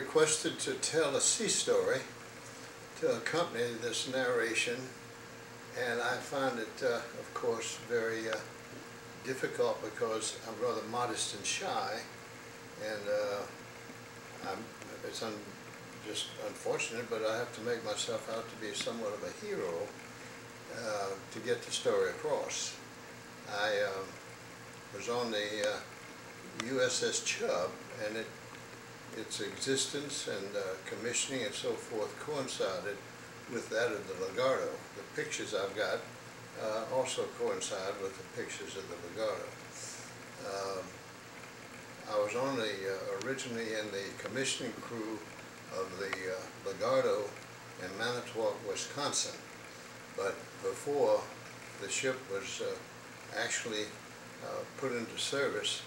requested to tell a sea story to accompany this narration, and I find it, of course, very difficult because I'm rather modest and shy, and it's just unfortunate, but I have to make myself out to be somewhat of a hero to get the story across. I was on the USS Chubb, and its existence and commissioning and so forth coincided with that of the LaGarto. The pictures I've got also coincide with the pictures of the LaGarto. I was originally in the commissioning crew of the LaGarto in Manitowoc, Wisconsin, but before the ship was actually put into service,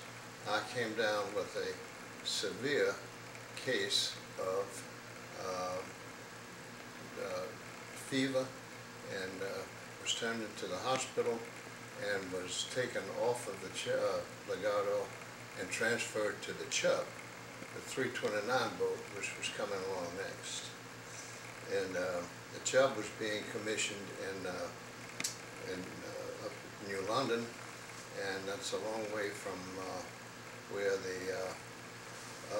I came down with a severe case of fever and was turned into the hospital and was taken off of the LaGarto and transferred to the Chubb, the 329 boat, which was coming along next. And the Chubb was being commissioned in New London, and that's a long way from where the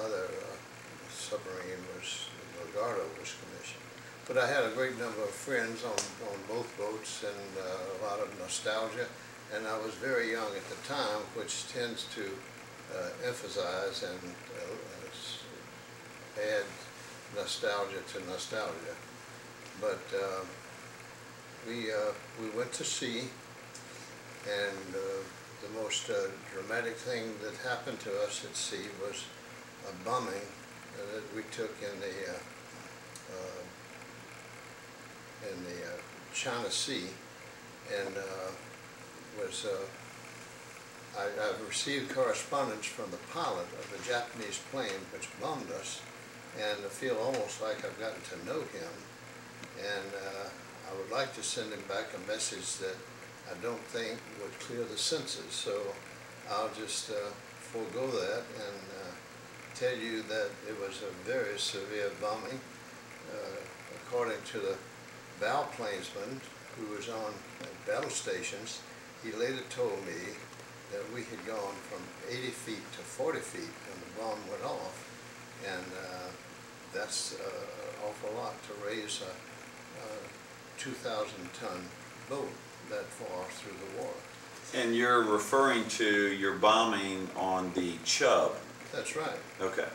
other submarine LaGarto was commissioned. But I had a great number of friends on both boats and a lot of nostalgia, and I was very young at the time, which tends to emphasize and add nostalgia to nostalgia. But we went to sea, and the most dramatic thing that happened to us at sea was a bombing that we took in the China Sea, and I've received correspondence from the pilot of the Japanese plane which bombed us, and I feel almost like I've gotten to know him, and I would like to send him back a message that I don't think would clear the senses, so I'll just forego that and tell you that it was a very severe bombing. According to the bow plainsman who was on battle stations, he later told me that we had gone from 80 feet to 40 feet when the bomb went off, and that's an awful lot to raise a 2,000-ton boat that far through the water. And you're referring to your bombing on the Chubb? That's right. Okay.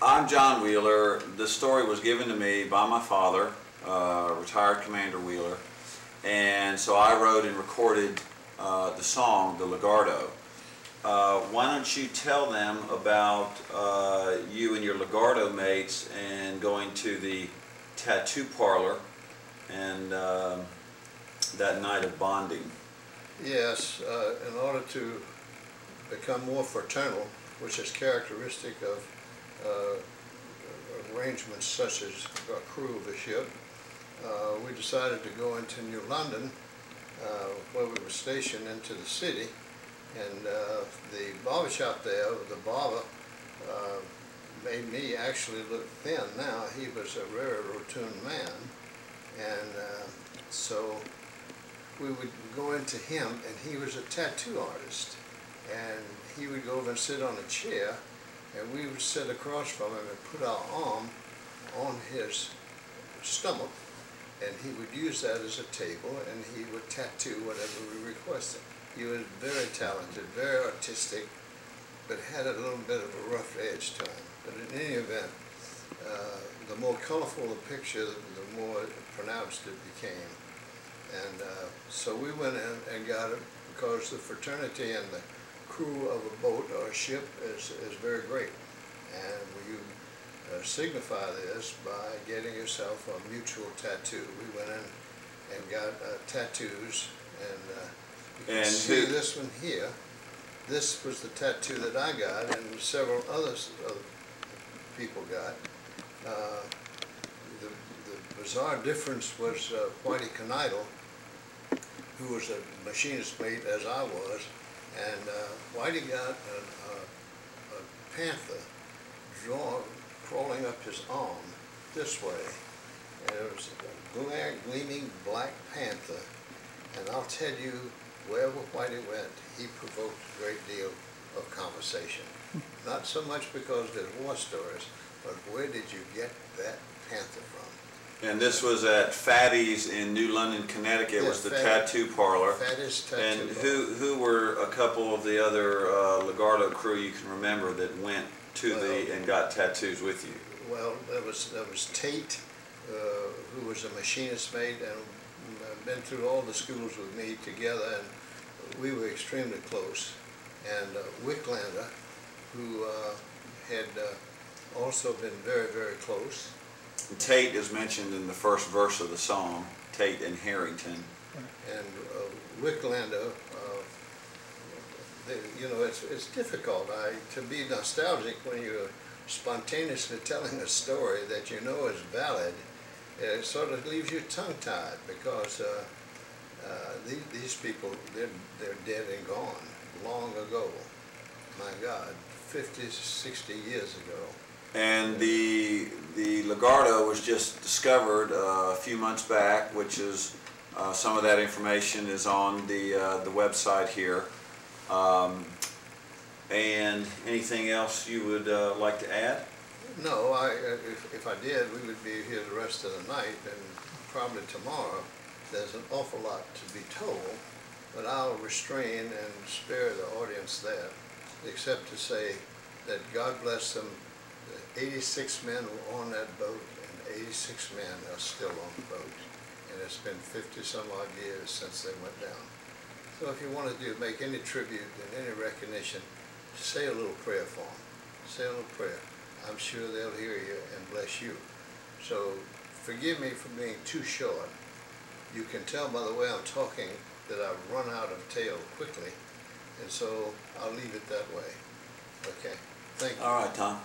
I'm John Wheeler. This story was given to me by my father, retired Commander Wheeler, and so I wrote and recorded the song, the LaGarto. Why don't you tell them about you and your LaGarto mates and going to the tattoo parlor and that night of bonding? Yes, in order to become more fraternal, which is characteristic of arrangements such as a crew of a ship, we decided to go into New London, where we were stationed, into the city, and the barber shop there, the barber made me actually look thin. Now, he was a very rotund man, and so we would go into him, and he was a tattoo artist, and he would go over and sit on a chair, and we would sit across from him and put our arm on his stomach, and he would use that as a table, and he would tattoo whatever we requested. He was very talented, very artistic, but had a little bit of a rough edge to him. But in any event, the more colorful the picture, the more pronounced it became. And so we went in and got it, because the fraternity and the crew of a boat or a ship is very great. And you signify this by getting yourself a mutual tattoo. We went in and got tattoos, and you can see this one here. This was the tattoo that I got, and several other people got. The bizarre difference was Whitey Knightle, who was a machinist mate as I was, and Whitey got a panther crawling up his arm this way, and it was a gleaming black panther. And I'll tell you, wherever Whitey went, he provoked a great deal of conversation. Not so much because there's war stories, but where did you get that panther from? And this was at Fatty's in New London, Connecticut. It was the tattoo parlor. Fatty's tattoo and parlor. who were a couple of the other LaGarto crew you can remember that went to and got tattoos with you? Well, there was Tate, who was a machinist mate and been through all the schools with me together, and we were extremely close. And Wicklander, who had also been very, very close. And Tate is mentioned in the first verse of the song, Tate and Harrington. And Wicklander, you know, it's difficult to be nostalgic when you're spontaneously telling a story that you know is valid. It sort of leaves you tongue-tied because these people, they're dead and gone long ago. My God, 50, 60 years ago. And the LaGarto was just discovered a few months back, which is some of that information is on the website here. And anything else you would like to add? No, if I did, we would be here the rest of the night, and probably tomorrow. There's an awful lot to be told, but I'll restrain and spare the audience that, except to say that God bless them. The 86 men were on that boat, and 86 men are still on the boat. And it's been 50-some odd years since they went down. So if you want to make any tribute and any recognition, say a little prayer for them. Say a little prayer. I'm sure they'll hear you and bless you. So forgive me for being too short. You can tell by the way I'm talking that I've run out of tale quickly, and so I'll leave it that way. Okay, thank you. All right, Tom.